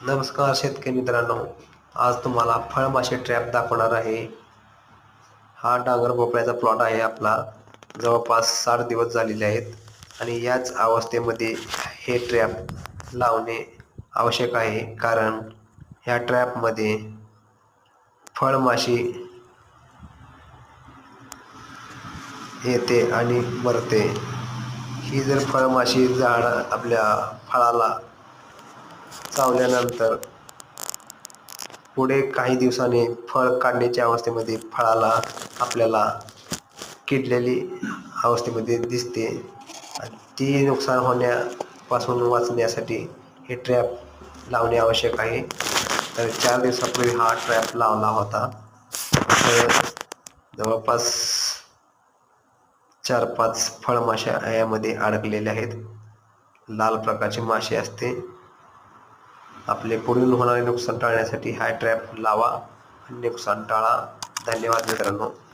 नमस्कार शेतकरी मित्रांनो, आज तुम्हाला फळमाशी ट्रॅप दाखवणार आहे. हा डांगर भोपळ्याचा प्लॉट आहे आपला. जवळपास 60 दिवस झालेले आहेत आणि याच अवस्थेमध्ये हे ट्रॅप लावणे आवश्यक आहे, कारण ह्या ट्रॅपमध्ये फळमाशी येते आणि मरते. ही जर फळमाशी झाड आपल्या फळाला चावल्यानंतर पुढे काही दिवसांनी फळ काढण्याच्या अवस्थेमध्ये फळाला आपल्याला किडलेली अवस्थेमध्ये दिसते. ती नुकसान होण्यापासून वाचण्यासाठी हे ट्रॅप लावणे आवश्यक आहे. तर 4 दिवसापूर्वी हा ट्रॅप लावला होता. तर जवळपास 4-5 फळमाशा यामध्ये अडकलेल्या आहेत. लाल प्रकारची माशी असते. आपले पुढील होणारे नुकसान टाळण्यासाठी हा ट्रॅप लावा आणि नुकसान टाळा. धन्यवाद मित्रांनो.